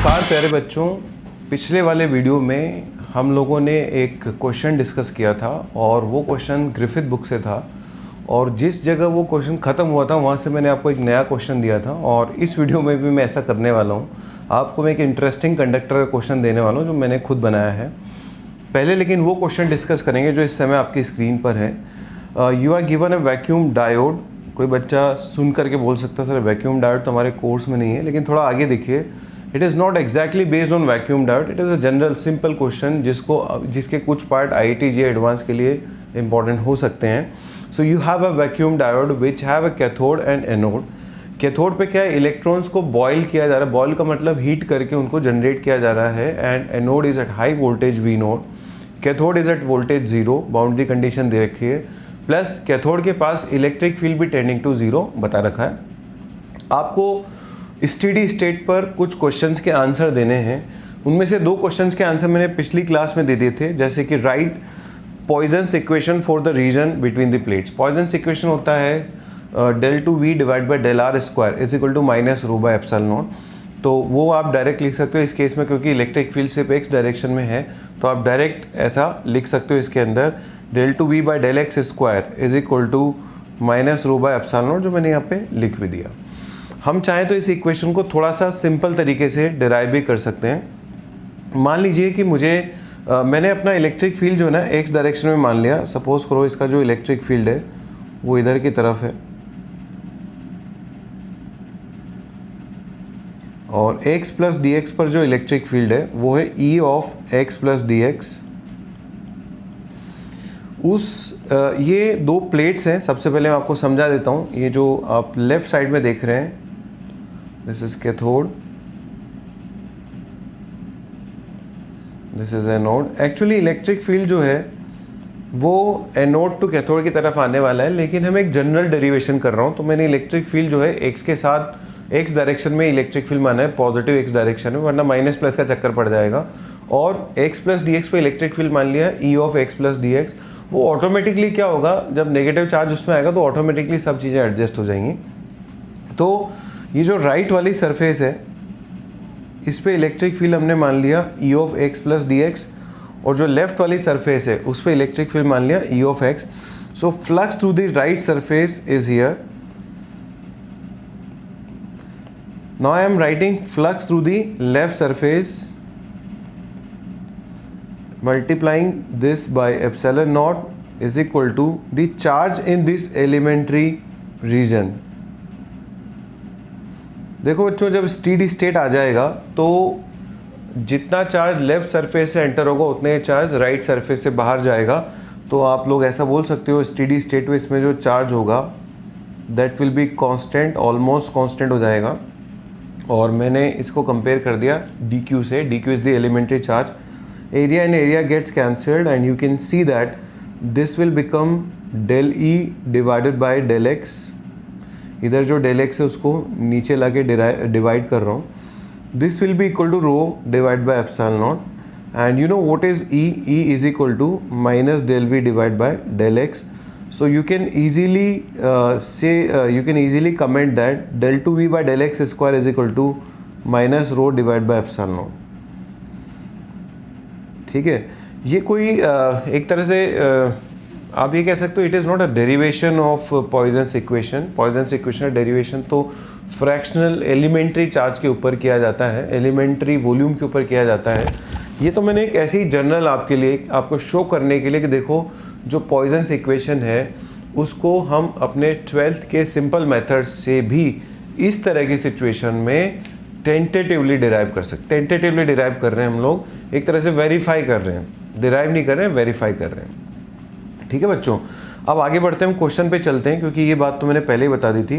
नमस्कार प्यारे बच्चों, पिछले वाले वीडियो में हम लोगों ने एक क्वेश्चन डिस्कस किया था और वो क्वेश्चन ग्रिफिथ बुक से था। और जिस जगह वो क्वेश्चन ख़त्म हुआ था वहाँ से मैंने आपको एक नया क्वेश्चन दिया था और इस वीडियो में भी मैं ऐसा करने वाला हूँ। आपको मैं एक इंटरेस्टिंग कंडक्टर का क्वेश्चन देने वाला हूँ जो मैंने खुद बनाया है। पहले लेकिन वो क्वेश्चन डिस्कस करेंगे जो इस समय आपकी स्क्रीन पर है। You are given a vacuum diode. कोई बच्चा सुन करके बोल सकता है सर वैक्यूम डायोड तो हमारे कोर्स में नहीं है, लेकिन थोड़ा आगे देखिए। It is not exactly based on vacuum diode, it is a general simple question जिसके कुछ पार्ट IIT JEE एडवांस के लिए इंपॉर्टेंट हो सकते हैं। So you have a vacuum diode which have a cathode and anode. Cathode पे क्या है, इलेक्ट्रॉन्स को बॉयल किया जा रहा है। बॉयल का मतलब हीट करके उनको जनरेट किया जा रहा है। And anode is at high voltage V node, cathode is at voltage 0, boundary condition दे रखी है। प्लस कैथोड के पास इलेक्ट्रिक फील्ड भी टेंडिंग टू 0 बता रखा है। आपको स्टेडी स्टेट पर कुछ क्वेश्चंस के आंसर देने हैं। उनमें से 2 क्वेश्चंस के आंसर मैंने पिछली क्लास में दे दिए थे, जैसे कि write Poisson's equation for the region between the plates. Poisson's equation होता है del to V divide by del R square is equal to minus rho by epsilon naught. तो वो आप डायरेक्ट लिख सकते हो इस केस में, क्योंकि इलेक्ट्रिक फील्ड सिर्फ x डायरेक्शन में है तो आप डायरेक्ट ऐसा लिख सकते हो इसके अंदर del to V by del x square is equal to minus rho by epsilon naught, जो मैंने यहाँ पे लिख भी दिया। हम चाहें तो इस इक्वेशन को थोड़ा सा सिंपल तरीके से डिराइव भी कर सकते हैं। मान लीजिए कि मैंने अपना इलेक्ट्रिक फील्ड जो है ना x डायरेक्शन में मान लिया। सपोज करो इसका जो इलेक्ट्रिक फील्ड है वो इधर की तरफ है और x प्लस डी एक्स पर जो इलेक्ट्रिक फील्ड है वो है E of x plus D x. ये 2 प्लेट्स हैं। सबसे पहले मैं आपको समझा देता हूँ। ये जो आप लेफ्ट साइड में देख रहे हैं, this is cathode, this is anode. Actually electric field जो है वो एनोड टू कैथोड की तरफ आने वाला है, लेकिन हम एक जनरल डेरिवेशन कर रहा हूँ। तो मैंने इलेक्ट्रिक फील्ड जो है x के साथ x डायरेक्शन में इलेक्ट्रिक फील्ड माना है, पॉजिटिव x डायरेक्शन में, वरना माइनस प्लस का चक्कर पड़ जाएगा। और x प्लस डी एक्स पे इलेक्ट्रिक फील्ड मान लिया E of x plus D x. वो ऑटोमेटिकली क्या होगा, जब नेगेटिव चार्ज उसमें आएगा तो ऑटोमेटिकली सब चीज़ें एडजस्ट हो जाएंगी। तो ये जो राइट वाली सरफेस है इस पे इलेक्ट्रिक फील्ड हमने मान लिया E of x plus D x, और जो लेफ्ट वाली सरफेस है उस पे इलेक्ट्रिक फील्ड मान लिया E of x। So flux through the right surface is here. Now I am writing flux through the left surface multiplying this by epsilon naught is equal to the charge in this elementary region। देखो बच्चों, जब steady state आ जाएगा तो जितना charge left surface से enter होगा उतने charge right surface से बाहर जाएगा। तो आप लोग ऐसा बोल सकते हो स्टेडी स्टेट में इसमें जो चार्ज होगा that will be constant, almost constant हो जाएगा। और मैंने इसको कंपेयर कर दिया dq से। dq is the elementary charge. area and area gets cancelled and you can see that this will become del E divided by del x। इधर जो del x है उसको नीचे लाके डिवाइड कर रहा हूँ। This will be equal to rho divided by epsilon naught, and you know what is E? E is equal to minus del V divided by del x। So you can easily you can easily comment that del 2V by del x square is equal to minus rho divided by epsilon naught। ठीक है, ये कोई एक तरह से आप ये कह सकते हो it is not a derivation of Poisson's equation. Poisson's equation का डेरिवेशन तो फ्रैक्शनल एलिमेंट्री चार्ज के ऊपर किया जाता है, एलिमेंट्री वॉल्यूम के ऊपर किया जाता है। ये तो मैंने एक ऐसी जनरल आपके लिए आपको शो करने के लिए कि देखो जो पॉइजन्स इक्वेशन है उसको हम अपने 12th के सिंपल मेथड से भी इस तरह की सिचुएशन में टेंटेटिवली डिराइव कर सकते। टेंटेटिवली डिराइव कर रहे हैं हम लोग, एक तरह से वेरीफाई कर रहे हैं, डिराइव नहीं कर रहे हैं, वेरीफाई कर रहे हैं। ठीक है बच्चों, अब आगे बढ़ते हैं, हम क्वेश्चन पे चलते हैं, क्योंकि ये बात तो मैंने पहले ही बता दी थी।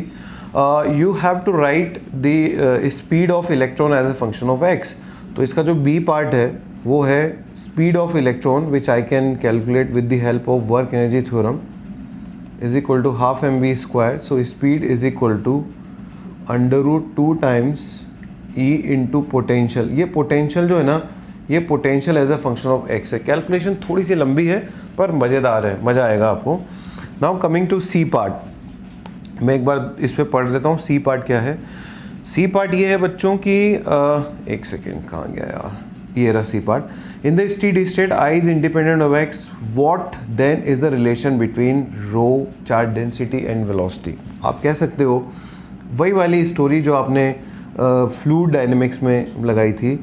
You have to write the speed of electron as a function of x। तो इसका जो बी पार्ट है वो है speed of electron which I can calculate with the help of work energy theorem is equal to half mv square. So speed is equal to √2 times E into potential. ये potential जो है ना, ये potential as a function of x है। Calculation थोड़ी सी लंबी है पर मज़ेदार है, मज़ा आएगा आपको। Now coming to C part, मैं एक बार इस पे पढ़ लेता हूँ सी पार्ट क्या है। सी पार्ट ये है बच्चों की एक सेकेंड कहाँ गया यार, ये रहा C part. In the steady state I is independent of X, what then is the relation between rho charge density and velocity. आप कह सकते हो वही वाली स्टोरी जो आपने फ्लूइड डायनेमिक्स में लगाई थी,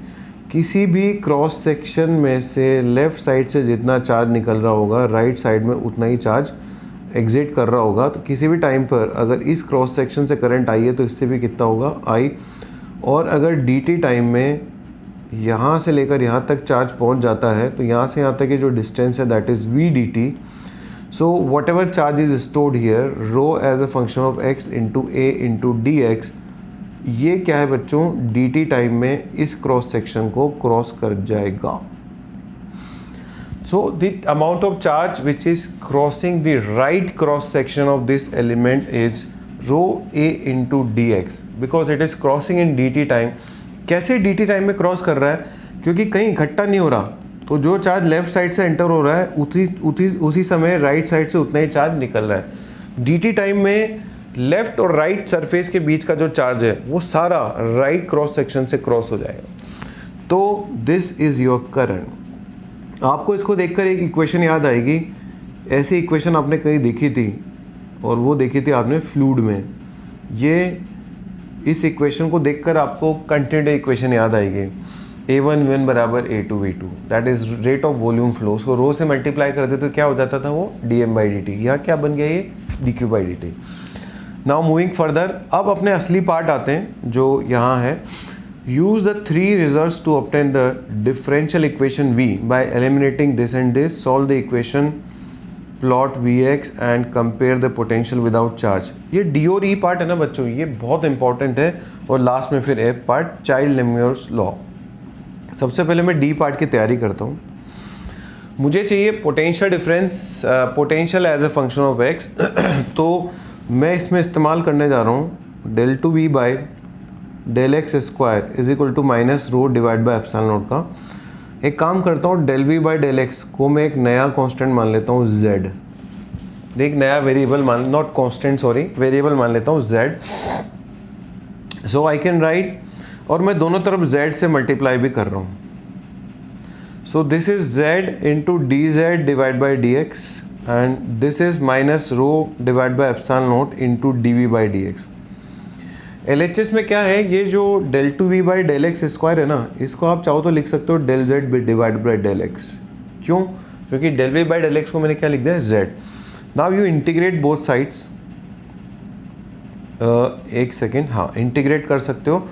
किसी भी क्रॉस सेक्शन में से लेफ़्ट साइड से जितना चार्ज निकल रहा होगा राइट साइड में उतना ही चार्ज एग्जिट कर रहा होगा। तो किसी भी टाइम पर अगर इस क्रॉस सेक्शन से करंट आई है तो इससे भी कितना होगा, आई। और अगर dt टाइम में यहाँ से लेकर यहाँ तक चार्ज पहुँच जाता है तो यहाँ से यहाँ तक की जो डिस्टेंस है that is v dt। So whatever charge is stored here rho as a function of x into a into dx, ये क्या है बच्चों, dt टाइम में इस क्रॉस सेक्शन को क्रॉस कर जाएगा। So the amount of charge which is crossing the right cross section of this element is rho a into dx because it is crossing in dt time। कैसे dt time में cross कर रहा है, क्योंकि कहीं इकट्ठा नहीं हो रहा, तो जो चार्ज लेफ्ट साइड से एंटर हो रहा है उसी समय राइट साइड से उतना ही चार्ज निकल रहा है। dt टाइम में लेफ्ट और राइट सरफेस के बीच का जो चार्ज है वो सारा राइट क्रॉस सेक्शन से क्रॉस हो जाएगा। तो दिस इज योर करंट। आपको इसको देखकर एक इक्वेशन याद आएगी, ऐसी इक्वेशन आपने कहीं देखी थी और वो देखी थी आपने फ्लूइड में। ये इस इक्वेशन को देखकर आपको कंटिन्यूटी इक्वेशन याद आएगी, A1V1 बराबर A2V2 that is rate of volume flow. उसको रो से मल्टीप्लाई कर दे तो क्या हो जाता था वो dm/dt। यहाँ क्या बन गया ये dq/dt। नाउ मूविंग फर्दर, अब अपने असली पार्ट आते हैं जो यहाँ है। Use the three results to obtain the differential equation V by eliminating this and this. Solve the equation, plot Vx and compare the potential without charge। ये D और E पार्ट है ना बच्चों, ये बहुत इंपॉर्टेंट है। और लास्ट में फिर F पार्ट, चाइल्ड लेम्योर्स लॉ। सबसे पहले मैं D पार्ट की तैयारी करता हूँ। मुझे चाहिए potential difference, potential as a function of x। तो मैं इसमें इस्तेमाल करने जा रहा हूँ del 2V by del X square is equal to minus rho divide by epsilon naught का। एक काम करता हूँ, del V by del X को मैं एक नया कांस्टेंट मान लेता हूँ z। एक नया वेरिएबल मान, नॉट कांस्टेंट सॉरी, वेरिएबल मान लेता हूँ z। So I can right, और मैं दोनों तरफ z से मल्टीप्लाई भी कर रहा हूँ। So this is z into D Z divide by D X and this is minus rho divide by epsilon naught into D V by D X. LHS में क्या है, ये जो del 2v by del X square है ना, इसको आप चाहो तो लिख सकते हो del z divide by del X. क्यों? क्योंकि del v by del X को मैंने क्या लिख दिया, z। Now you integrate both sides. एक सेकेंड, हाँ इंटीग्रेट कर सकते हो।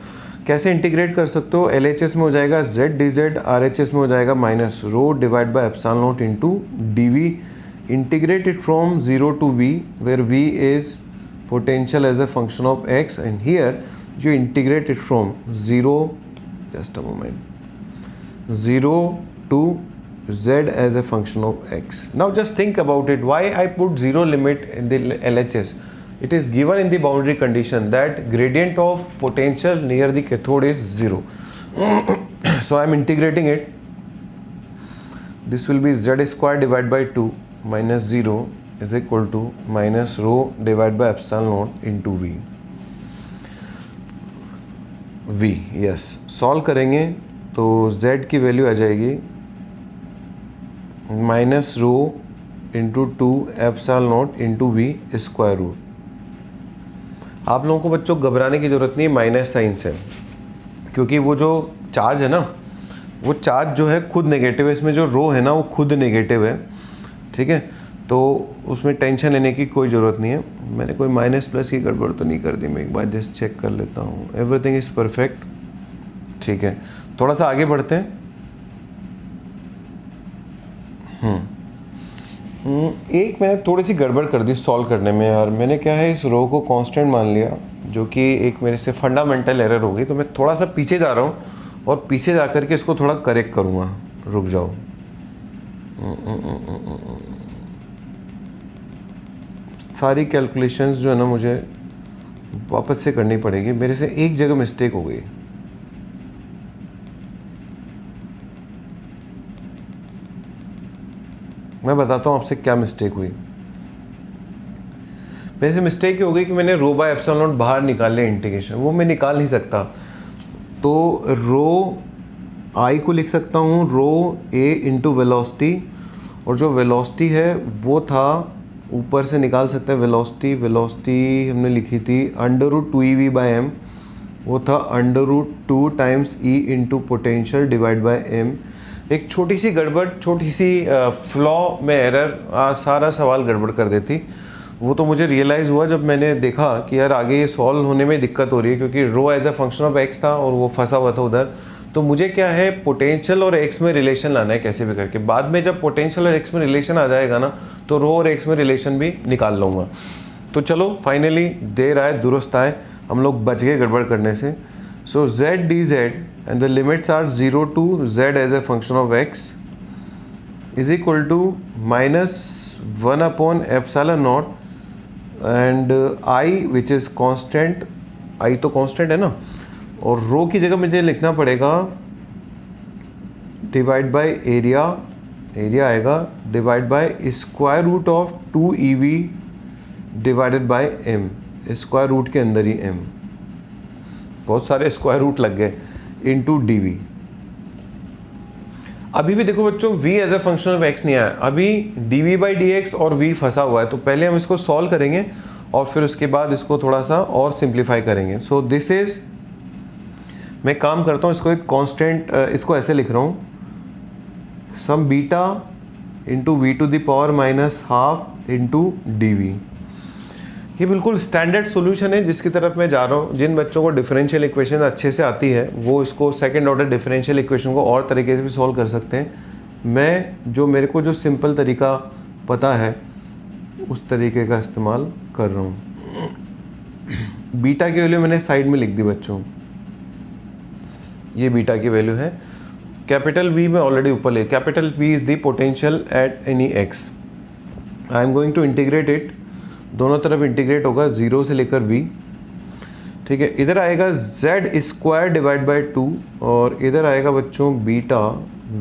कैसे इंटीग्रेट कर सकते हो, LHS में हो जाएगा z dz, RHS में हो जाएगा minus rho divide by epsilon naught into D V. Integrated from 0 to v where v इज potential as a function of x, and here you integrate it from 0, just a moment, 0 to z as a function of x. Now just think about it, why I put 0 limit in the LHS. It is given in the boundary condition that gradient of potential near the cathode is 0. So I am integrating it. This will be z square divided by 2 minus 0 is equal to minus rho divide by epsilon naught into v। Yes, solve करेंगे तो z की value आ जाएगी minus rho into 2 epsilon naught into v square root. आप लोगों को बच्चों घबराने की ज़रूरत नहीं है माइनस साइन से, क्योंकि वो जो चार्ज है ना, वो चार्ज जो है खुद नेगेटिव है। इसमें जो रो है ना वो खुद नेगेटिव है, ठीक है। तो उसमें टेंशन लेने की कोई ज़रूरत नहीं है। मैंने कोई माइनस प्लस की गड़बड़ तो नहीं कर दी, मैं एक बार जस्ट चेक कर लेता हूँ। एवरीथिंग इज़ परफेक्ट, ठीक है। थोड़ा सा आगे बढ़ते हैं। एक मैंने थोड़ी सी गड़बड़ कर दी सॉल्व करने में यार। मैंने क्या है, इस रो को कांस्टेंट मान लिया, जो कि एक मेरे से फंडामेंटल एरर होगी। तो मैं थोड़ा सा पीछे जा रहा हूँ और पीछे जा कर के इसको थोड़ा करेक्ट करूँगा। रुक जाओ, सारी कैलकुलेशंस जो है ना मुझे वापस से करनी पड़ेगी। मेरे से एक जगह मिस्टेक हो गई। मैं बताता हूँ आपसे क्या मिस्टेक हुई। मेरे से मिस्टेक हो गई कि मैंने रो बाय एप्सिलॉन नॉट बाहर निकाल लिया इंटीग्रेशन, वो मैं निकाल नहीं सकता। तो रो आई को लिख सकता हूँ रो ए इंटू वेलोसिटी, और जो वेलोसिटी है वो था ऊपर से निकाल सकते हैं वेलोसिटी हमने लिखी थी √2ev/m, वो था √2 times e into potential divide by m। एक छोटी सी गड़बड़, छोटी सी फ्लॉ में एरर सारा सवाल गड़बड़ कर देती। वो तो मुझे रियलाइज़ हुआ जब मैंने देखा कि यार आगे ये सॉल्व होने में दिक्कत हो रही है, क्योंकि rho as a function of x था और वो फंसा हुआ था उधर। तो मुझे क्या है, पोटेंशियल और एक्स में रिलेशन लाना है कैसे भी करके। बाद में जब पोटेंशियल और एक्स में रिलेशन आ जाएगा ना, तो रो और एक्स में रिलेशन भी निकाल लूँगा। तो चलो फाइनली देर आए दुरुस्त आए, हम लोग बच गए गड़बड़ करने से। So z dz and the limits are 0 to z as a function of x is equal to -1/ε0 and i which is constant, i तो कांस्टेंट है ना, और रो की जगह मुझे लिखना पड़ेगा डिवाइड बाय एरिया आएगा divide by square root of 2ev divided by m, square root के अंदर ही m, बहुत सारे स्क्वायर रूट लग गए, इनटू dv। अभी भी देखो बच्चों v as a function of x नहीं आया, अभी dv/dx और v फंसा हुआ है। तो पहले हम इसको सॉल्व करेंगे और फिर उसके बाद इसको थोड़ा सा और सिंप्लीफाई करेंगे। सो दिस इज, मैं काम करता हूँ इसको एक कांस्टेंट, इसको ऐसे लिख रहा हूँ, sum beta into v⁻⁻½ into dv। ये बिल्कुल स्टैंडर्ड सॉल्यूशन है जिसकी तरफ मैं जा रहा हूँ। जिन बच्चों को डिफरेंशियल इक्वेशन अच्छे से आती है वो इसको सेकंड ऑर्डर डिफरेंशियल इक्वेशन को और तरीके से भी सॉल्व कर सकते हैं। मेरे को जो सिंपल तरीका पता है उस तरीके का इस्तेमाल कर रहा हूँ। बीटा की वैल्यू मैंने साइड में लिख दी बच्चों, ये बीटा की वैल्यू है। कैपिटल V में ऑलरेडी ऊपर ले, capital V is the potential at any x। I am going to integrate it, दोनों तरफ इंटीग्रेट होगा 0 से लेकर v, ठीक है। इधर आएगा z² डिवाइड बाय 2 और इधर आएगा बच्चों beta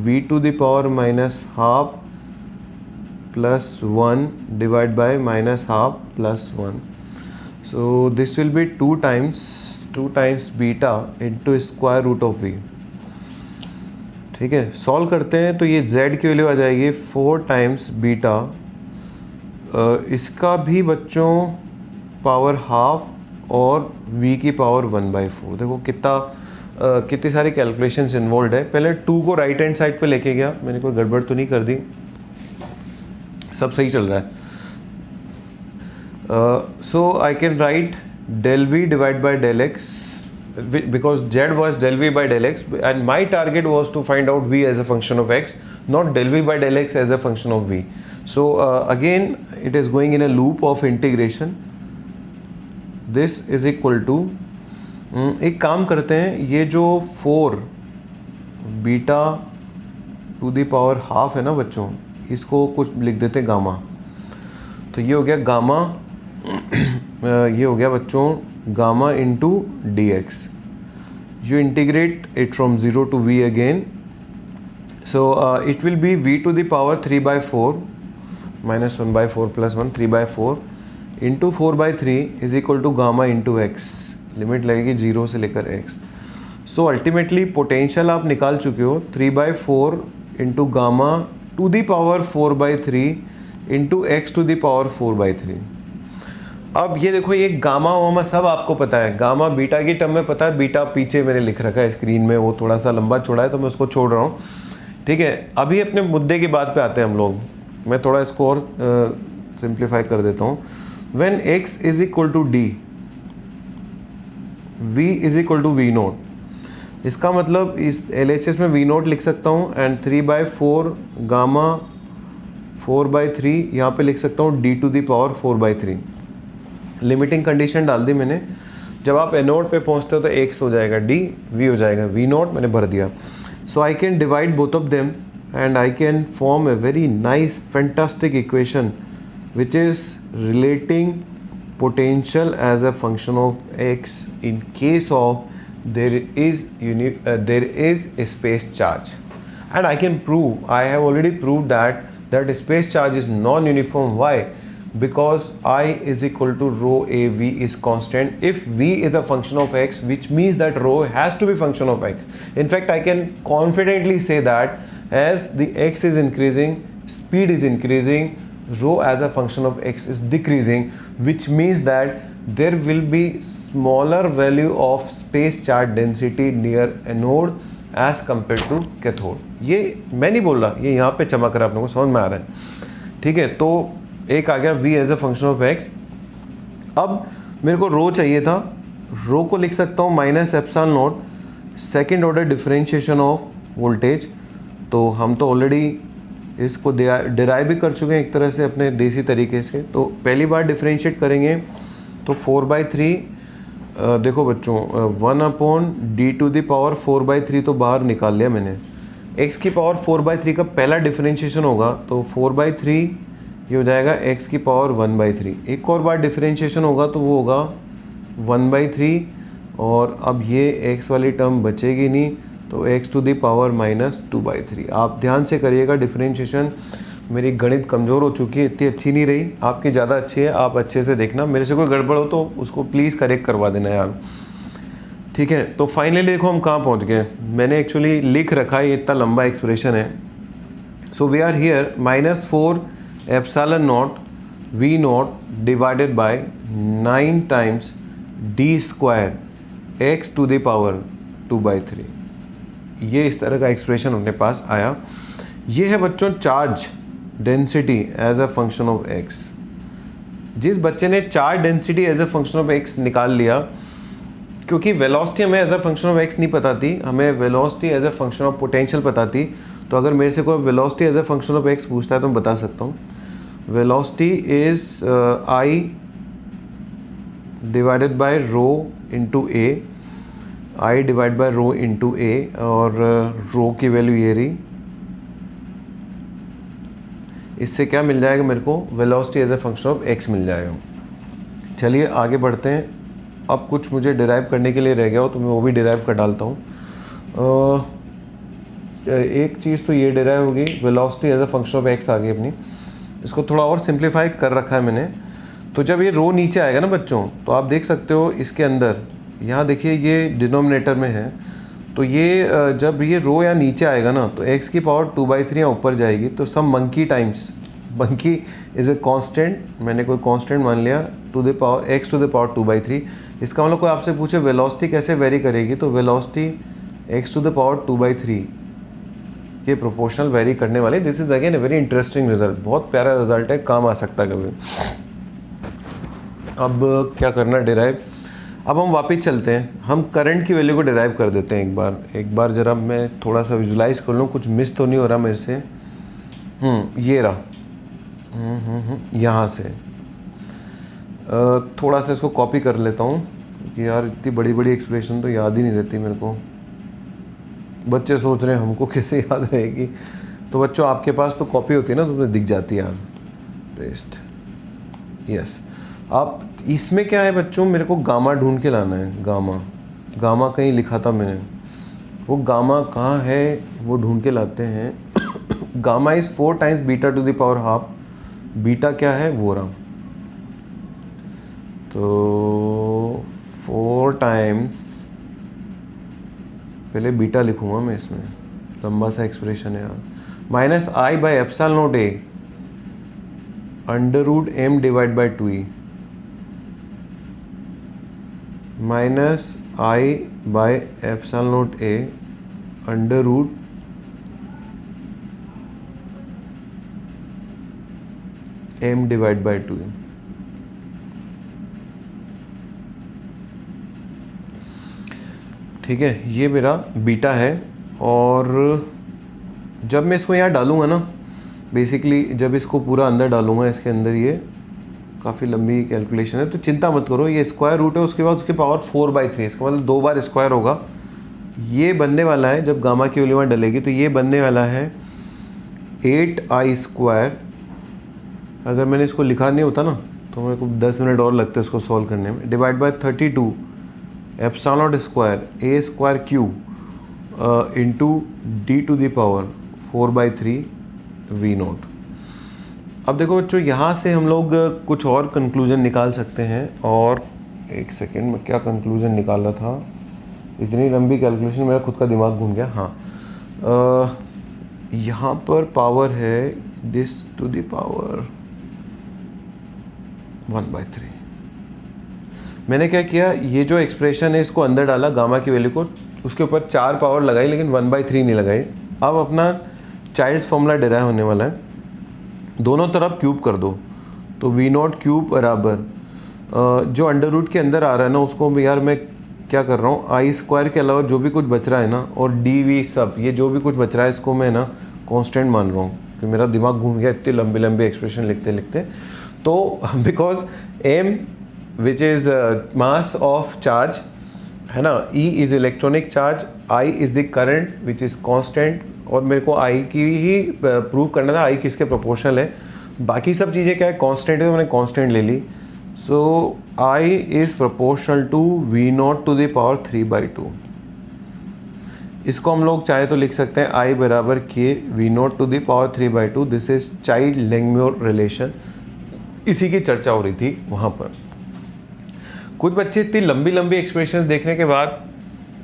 v⁻⁻½ plus 1 divide by -½ plus 1। So this will be 2 times beta into square root of v, ठीक है। सॉल्व करते हैं तो ये z की वैल्यू आ जाएगी 4 टाइम्स बीटा, इसका भी बच्चों पावर ½ और v की पावर 1/4। देखो कितनी सारी कैलकुलेशंस इन्वॉल्व है। पहले 2 को राइट हैंड साइड पे लेके गया, मैंने कोई गड़बड़ तो नहीं कर दी, सब सही चल रहा है। So I can write del v divide by del x because z was del v by del x and my target was to find out v as a function of x, not del v by del x as a function of v. So again it is going in a loop of integration. This is equal to एक काम करते हैं, ये जो 4 beta two the power ½ है ना बच्चों, इसको कुछ लिख देते हैं गामा। तो ये हो गया गामा, ये हो गया बच्चों gamma into dx। You integrate it from 0 to v again. So it will be v⁻³ minus 1/4 plus 1 3/4 into 4/3 is equal to gamma into x। Limit लगेगी 0 से लेकर x। सो अल्टीमेटली पोटेंशियल आप निकाल चुके हो 3/4 into gamma to the power 4/3 into x to the power 4/3। अब ये देखो, ये गामा वामा सब आपको पता है, गामा बीटा की टर्म में पता है, बीटा पीछे मैंने लिख रखा है स्क्रीन में, वो थोड़ा सा लंबा चौड़ा है तो मैं उसको छोड़ रहा हूँ, ठीक है। अभी अपने मुद्दे की बात पे आते हैं हम लोग, मैं थोड़ा इसको और सिंप्लीफाई कर देता हूँ। When x is equal to d, v is equal to v0, इसका मतलब इस LHS में v0 लिख सकता हूँ एंड 3/4 गामा 4/3 यहाँ पे लिख सकता हूँ d to the power 4/3। Limiting condition डाल दी मैंने, जब आप एनोड पे पहुंचते हो तो x हो जाएगा d, v हो जाएगा v0, मैंने भर दिया। So I can divide both of them and I can form a very nice fantastic equation which is relating potential as a function of x in case of there is a space charge, and I can prove, I have already proved that space charge is non-uniform. Why? because I is equal to rho a v is constant. If v is a function of x, which means that rho has to be function of x. In fact, I can confidently say that as the x is increasing, speed is increasing, rho as a function of x is decreasing, which means that there will be smaller value of space charge density near anode as compared to cathode. ये मैं नहीं बोल रहा, ये यहाँ पे चमक रहा है, आप लोगों को समझ में आ रहा है, ठीक है। तो एक आ गया v as a function of x। अब मेरे को रो चाहिए था, रो को लिख सकता हूँ minus epsilon not second order differentiation of voltage. तो हम तो ऑलरेडी इसको डिराइव भी कर चुके हैं एक तरह से अपने देसी तरीके से। तो पहली बार डिफरेंशिएट करेंगे तो 4/3, देखो बच्चों 1/d⁴ 4/3 तो बाहर निकाल लिया मैंने। x की पावर 4/3 का पहला डिफरेंशिएशन होगा तो 4/3 ये हो जाएगा x की पावर 1/3। एक और बार डिफरेंशिएशन होगा तो वो होगा 1/3, और अब ये x वाली टर्म बचेगी नहीं तो x⁻⁻³ 2/3। आप ध्यान से करिएगा डिफरेंशिएशन। मेरी गणित कमज़ोर हो चुकी है, इतनी अच्छी नहीं रही, आपकी ज़्यादा अच्छी है, आप अच्छे से देखना। मेरे से कोई गड़बड़ हो तो उसको प्लीज़ करेक्ट करवा देना यार, ठीक है। तो फाइनली देखो हम कहाँ पहुँच गए। मैंने एक्चुअली लिख रखा है, ये इतना लंबा एक्सप्रेशन है। So we are here -4 epsilon naught v naught divided by 9 times d² x⁻² 2/3। ये इस तरह का एक्सप्रेशन अपने पास आया। ये है बच्चों charge density as a function of x। जिस बच्चे ने charge density as a function of x निकाल लिया, क्योंकि वेलोसिटी हमें as a function of x नहीं पता थी, हमें velocity as a function of potential पता थी। तो अगर मेरे से कोई velocity as a function of x पूछता है तो मैं बता सकता हूँ velocity is I divided by rho into a, I divide by rho into a, और रो की वैल्यू ये रही। इससे क्या मिल जाएगा मेरे को, velocity as a function of x मिल जाएगा। चलिए आगे बढ़ते हैं। अब कुछ मुझे डिराइव करने के लिए रह गया हो तो मैं वो भी डिराइव कर डालता हूँ। एक चीज़ तो ये डिराइव होगी, velocity as a function of x आ गई अपनी। इसको थोड़ा और सिंप्लीफाई कर रखा है मैंने। तो जब ये रो नीचे आएगा ना बच्चों, तो आप देख सकते हो इसके अंदर, यहाँ देखिए ये डिनोमिनेटर में है, तो ये जब ये रो या नीचे आएगा ना तो x की पावर 2/3 यहाँ ऊपर जाएगी। तो some monkey times, monkey is a constant, मैंने कोई कांस्टेंट मान लिया, x⁻² 2/3। इसका मतलब कोई आपसे पूछे वेलोसिटी कैसे वेरी करेगी, तो वेलोसिटी x⁻² 2/3 के प्रोपोर्शनल वेरी करने वाले। This is again a very interesting result, बहुत प्यारा रिजल्ट है, काम आ सकता है कभी। अब क्या करना डिराइव, अब हम वापस चलते हैं, हम करंट की वैल्यू को डिराइव कर देते हैं एक बार जरा मैं थोड़ा सा विजुलाइज कर लूँ, कुछ मिस तो नहीं हो रहा मेरे से। ये रहा, यहाँ से थोड़ा सा इसको कॉपी कर लेता हूँ कि यार इतनी बड़ी बड़ी एक्सप्रेशन तो याद ही नहीं रहती मेरे को। बच्चे सोच रहे हैं हमको कैसे याद रहेगी, तो बच्चों आपके पास तो कॉपी होती है ना, तो तुम्हें दिख जाती है यार। Paste, yes. अब इसमें क्या है बच्चों, मेरे को गामा ढूंढ के लाना है। गामा कहीं लिखा था मैंने, वो गामा कहाँ है वो ढूंढ के लाते हैं। Gamma is 4 times β⁻²। बीटा क्या है वो रहा, तो 4 टाइम्स, पहले बीटा लिखूंगा मैं, इसमें लंबा सा एक्सप्रेशन है यार, -I/ε0a √m divide by 2e, -I/ε0a √m divide by 2e। ठीक है, ये मेरा बीटा है। और जब मैं इसको यहाँ डालूंगा ना, बेसिकली जब इसको पूरा अंदर डालूंगा, इसके अंदर ये काफ़ी लंबी कैलकुलेशन है, तो चिंता मत करो, ये स्क्वायर रूट है, उसके बाद उसकी पावर 4/3, इसका मतलब 2 बार स्क्वायर होगा। ये बनने वाला है, जब गामा की वैल्यू डलेगी तो ये बनने वाला है 8i²। अगर मैंने इसको लिखा नहीं होता ना तो मेरे को 10 मिनट और लगते हैं इसको सॉल्व करने में। Divide by 32 epsilon square a² into d⁴ 4/3 v0। अब देखो बच्चों, यहाँ से हम लोग कुछ और कंक्लूजन निकाल सकते हैं। और एक सेकेंड में क्या कंक्लूजन निकाला था, इतनी लंबी कैलकुलेशन मेरा खुद का दिमाग घूम गया। हाँ, यहाँ पर पावर है दिस टू द पावर 1/3। मैंने क्या किया, ये जो एक्सप्रेशन है इसको अंदर डाला, गामा की वैल्यू को, उसके ऊपर 4 पावर लगाई लेकिन 1/3 नहीं लगाई। अब अपना चाइल्ड्स फॉर्मूला डिराइव होने वाला है, दोनों तरफ क्यूब कर दो, तो v0 क्यूब बराबर जो अंडर रूट के अंदर आ रहा है ना, उसको यार मैं क्या कर रहा हूँ, आई स्क्वायर के अलावा जो भी कुछ बच रहा है ना, और डी वी सब, ये जो भी कुछ बच रहा है इसको मैं ना कांस्टेंट मान रहा हूँ, कि मेरा दिमाग घूम गया इतनी लंबी लंबी एक्सप्रेशन लिखते लिखते। तो because m which is mass of charge है ना, E is electronic charge, I is the current which is constant, और मेरे को I की ही प्रूव करना था, I किसके प्रोपोर्शनल है, बाकी सब चीज़ें क्या है कांस्टेंट है, तो मैंने कांस्टेंट ले ली। So I is proportional to v0 to the power 3/2। इसको हम लोग चाहे तो लिख सकते हैं I बराबर k v0 to the power 3/2। This is child Langmuir relation, इसी की चर्चा हो रही थी वहाँ पर। कुछ बच्चे इतनी लंबी लंबी एक्सप्रेशन देखने के बाद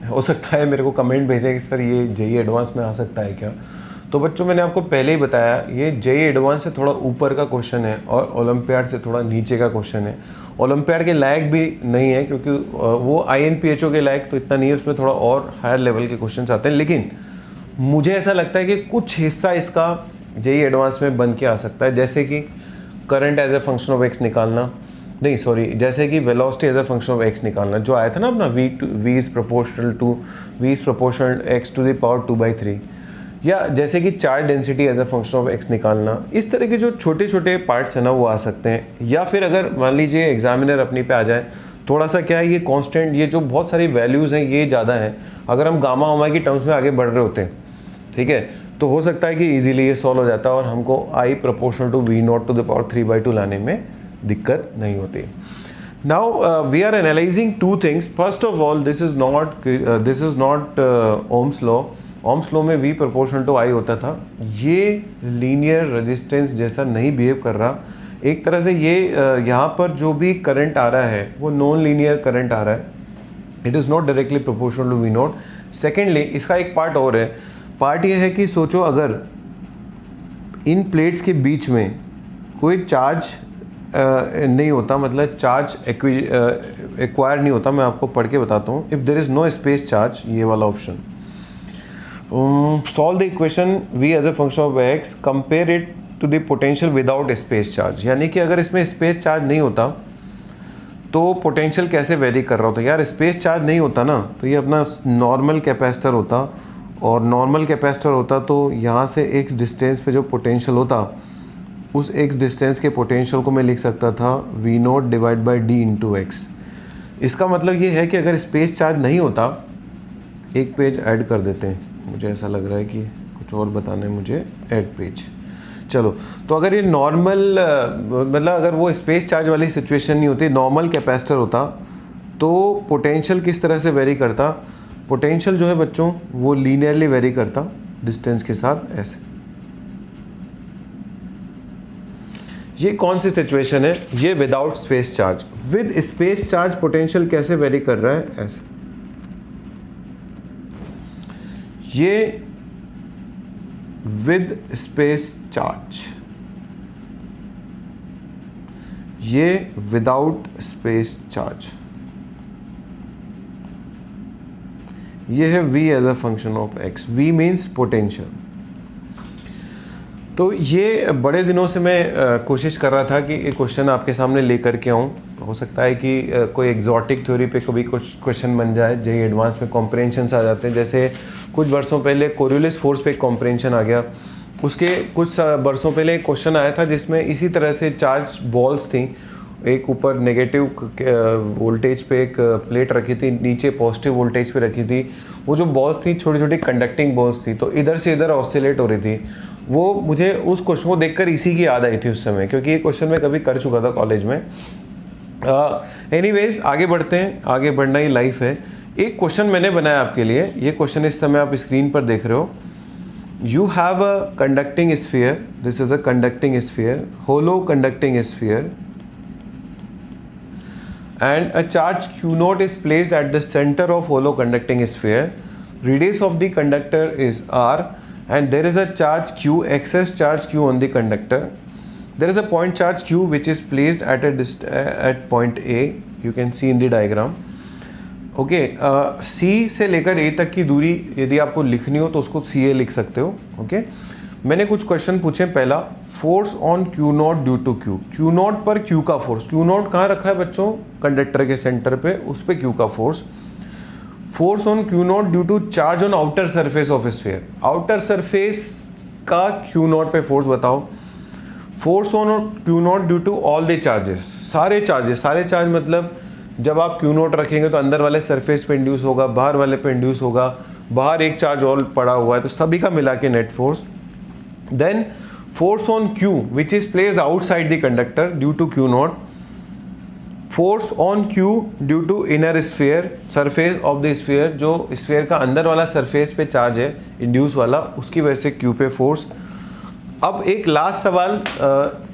हो सकता है मेरे को कमेंट भेजें कि सर ये जेई एडवांस में आ सकता है क्या। तो बच्चों मैंने आपको पहले ही बताया, ये जेई एडवांस से थोड़ा ऊपर का क्वेश्चन है और ओलंपियाड से थोड़ा नीचे का क्वेश्चन है। ओलंपियाड के लायक भी नहीं है क्योंकि वो INPHO के लायक तो इतना नहीं है, उसमें थोड़ा और हायर लेवल के क्वेश्चन आते हैं। लेकिन मुझे ऐसा लगता है कि कुछ हिस्सा इसका जेई एडवांस में बन के आ सकता है, जैसे कि current as a function of x निकालना, नहीं सॉरी, जैसे कि velocity as a function of x निकालना, जो आया था ना अपना v is proportional x to the power 2/3, या जैसे कि charge density as a function of x निकालना। इस तरह के जो छोटे छोटे पार्ट्स हैं ना वो आ सकते हैं। या फिर अगर मान लीजिए एग्जामिनर अपनी पे आ जाए, थोड़ा सा क्या है ये कांस्टेंट, ये जो बहुत सारी वैल्यूज़ हैं ये ज़्यादा हैं, अगर हम गामा वामा की टर्म्स में आगे बढ़ रहे होते हैं, ठीक है, तो हो सकता है कि इजीली ये सॉल्व हो जाता है और हमको I proportional to v0 to the power 3/2 लाने में दिक्कत नहीं होती। Now we are analysing two things. First of all, this is not Ohm's law. Ohm's law में v प्रोपोर्शनल टू I होता था, ये लीनियर रेजिस्टेंस जैसा नहीं बिहेव कर रहा। एक तरह से ये यहाँ पर जो भी करंट आ रहा है वो नॉन लीनियर करंट आ रहा है, it is not directly proportional to v0। Secondly, इसका एक पार्ट और है, पार्ट ये है कि सोचो अगर इन प्लेट्स के बीच में कोई चार्ज नहीं होता, मतलब चार्ज एक्वायर नहीं होता। मैं आपको पढ़ के बताता हूँ। If there is no space charge, ये वाला option, solve the equation v as a function of x, compare it to the potential without space charge. यानी कि अगर इसमें स्पेस चार्ज नहीं होता तो पोटेंशियल कैसे वेरी कर रहा होता। यार स्पेस चार्ज नहीं होता ना, तो ये अपना नॉर्मल कैपेसिटर होता, और नॉर्मल कैपेसिटर होता तो यहाँ से x डिस्टेंस पे जो पोटेंशियल होता, उस x डिस्टेंस के पोटेंशियल को मैं लिख सकता था v0 divide by d into x. इसका मतलब ये है कि अगर स्पेस चार्ज नहीं होता, एक पेज ऐड कर देते हैं, मुझे ऐसा लग रहा है कि कुछ और बताना है मुझे, ऐड पेज। चलो, तो अगर ये नॉर्मल मतलब अगर वो स्पेस चार्ज वाली सिचुएशन नहीं होती, नॉर्मल कैपेसिटर होता, तो पोटेंशियल किस तरह से वेरी करता। पोटेंशियल जो है बच्चों वो लीनियरली वेरी करता डिस्टेंस के साथ, ऐसे। ये कौन सी सिचुएशन है, ये without space charge. With space charge potential कैसे वेरी कर रहा है, ऐसे। ये विद स्पेस चार्ज, ये विदाउट स्पेस चार्ज। ये है v as a function of x। v means potential. तो ये बड़े दिनों से मैं कोशिश कर रहा था कि एक क्वेश्चन आपके सामने लेकर के आऊँ। हो सकता है कि कोई एग्जॉटिक थ्योरी पे कभी कुछ क्वेश्चन बन जाए, जेई एडवांस में कॉम्प्रहेंशंस आ जाते हैं। जैसे कुछ वर्षों पहले कोरियोलिस फोर्स पे एक कॉम्प्रहेंशन आ गया, उसके कुछ वर्षों पहले एक क्वेश्चन आया था जिसमें इसी तरह से चार्ज बॉल्स थी, एक ऊपर नेगेटिव वोल्टेज पे एक प्लेट रखी थी, नीचे पॉजिटिव वोल्टेज पे रखी थी। वो जो बॉल्स थी छोटी छोटी कंडक्टिंग बॉल्स थी, तो इधर से इधर ऑसिलेट हो रही थी। वो मुझे उस क्वेश्चन को देखकर इसी की याद आई थी उस समय, क्योंकि ये क्वेश्चन मैं कभी कर चुका था कॉलेज में। एनीवेज आगे बढ़ते हैं, आगे बढ़ना ही लाइफ है। एक क्वेश्चन मैंने बनाया आपके लिए, ये क्वेश्चन इस समय आप स्क्रीन पर देख रहे हो। You have a conducting sphere. This is a conducting sphere, hollow conducting sphere, and a charge q naught is placed at the center of hollow conducting sphere. Radius of the conductor is r, and there is a charge q, excess charge q on the conductor. There is a point charge q which is placed at at point A. You can see in the diagram. Okay, C से लेकर ए तक की दूरी यदि आपको लिखनी हो तो उसको सी ए लिख सकते हो. ओके, मैंने कुछ क्वेश्चन पूछे. पहला, force on q naught due to q. Q naught पर क्यू का फोर्स. क्यू नॉट कहाँ रखा है बच्चों? कंडक्टर के सेंटर पे, उस पर क्यू का force. Force on q naught due to charge on outer surface of sphere. Outer surface का क्यू नॉट पे फोर्स बताओ. Force on q naught due to all the charges. सारे चार्जेस, सारे चार्ज मतलब जब आप क्यू नोट रखेंगे तो अंदर वाले सरफेस पे इंड्यूस होगा, बाहर वाले पे इंड्यूस होगा, बाहर एक चार्ज और पड़ा हुआ है, तो सभी का मिला के net force. Then force on q which is place outside the conductor due to q naught. Force on q due to inner sphere, surface of the sphere, जो स्फीयर का अंदर वाला सरफेस पे चार्ज है इंड्यूस वाला, उसकी वजह से क्यू पे फोर्स. अब एक लास्ट सवाल,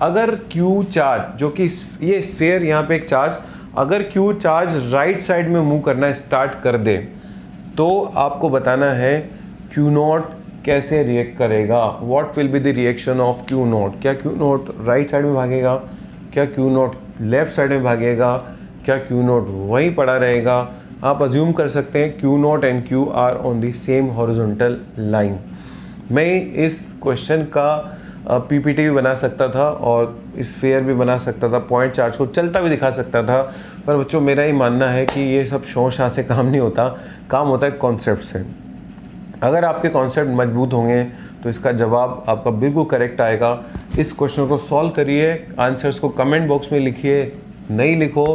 अगर क्यू चार्ज, जो कि ये स्फीयर यहाँ पे एक चार्ज, अगर क्यू चार्ज राइट साइड में मूव करना स्टार्ट कर दे तो आपको बताना है क्यू नॉट कैसे रिएक्ट करेगा. What will be the reaction of Q not. क्या क्यू नॉट राइट साइड में भागेगा? क्या क्यू नॉट लेफ्ट साइड में भागेगा? क्या क्यू नॉट वहीं पड़ा रहेगा? आप अज्यूम कर सकते हैं Q not and Q R on the same horizontal line. मैं इस क्वेश्चन का पीपीटी भी बना सकता था और स्फीयर भी बना सकता था, पॉइंट चार्ज को चलता भी दिखा सकता था, पर बच्चों मेरा ही मानना है कि ये सब शौक शाह से काम नहीं होता, काम होता है कॉन्सेप्ट से. अगर आपके कॉन्सेप्ट मजबूत होंगे तो इसका जवाब आपका बिल्कुल करेक्ट आएगा. इस क्वेश्चन को सॉल्व करिए, आंसर्स को कमेंट बॉक्स में लिखिए. नहीं लिखो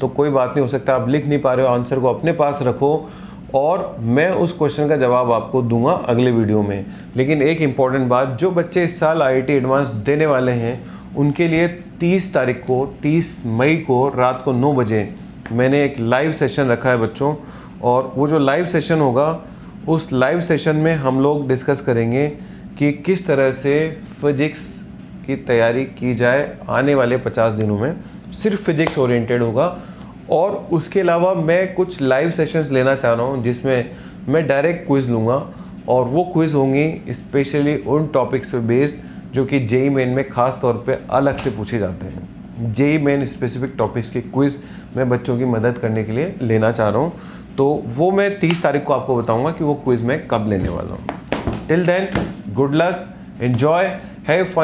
तो कोई बात नहीं, हो सकता आप लिख नहीं पा रहे हो, आंसर को अपने पास रखो और मैं उस क्वेश्चन का जवाब आपको दूंगा अगले वीडियो में. लेकिन एक इम्पॉर्टेंट बात, जो बच्चे इस साल IIT एडवांस देने वाले हैं उनके लिए 30 तारीख को, 30 मई को रात को 9 बजे मैंने एक लाइव सेशन रखा है बच्चों. और वो जो लाइव सेशन होगा, उस लाइव सेशन में हम लोग डिस्कस करेंगे कि किस तरह से फिजिक्स की तैयारी की जाए आने वाले 50 दिनों में. सिर्फ फिजिक्स ओरिएंटेड होगा. और उसके अलावा मैं कुछ लाइव सेशंस लेना चाह रहा हूँ जिसमें मैं डायरेक्ट क्विज़ लूँगा, और वो क्विज़ होंगी स्पेशली उन टॉपिक्स पे बेस्ड जो कि जेई मेन में ख़ास तौर पे अलग से पूछे जाते हैं. जेई मेन स्पेसिफिक टॉपिक्स के क्विज़ मैं बच्चों की मदद करने के लिए लेना चाह रहा हूँ. तो वो मैं 30 तारीख को आपको बताऊँगा कि वो क्विज़ मैं कब लेने वाला हूँ. Till then, good luck, enjoy, have fun.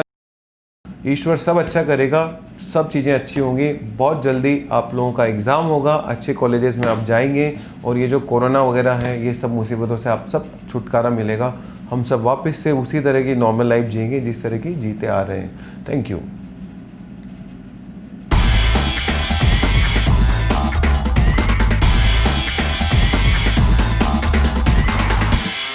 ईश्वर सब अच्छा करेगा, सब चीज़ें अच्छी होंगी. बहुत जल्दी आप लोगों का एग्ज़ाम होगा, अच्छे कॉलेजेस में आप जाएंगे और ये जो कोरोना वगैरह है, ये सब मुसीबतों से आप सब छुटकारा मिलेगा. हम सब वापस से उसी तरह की नॉर्मल लाइफ जिएंगे जिस तरह की जीते आ रहे हैं. Thank you.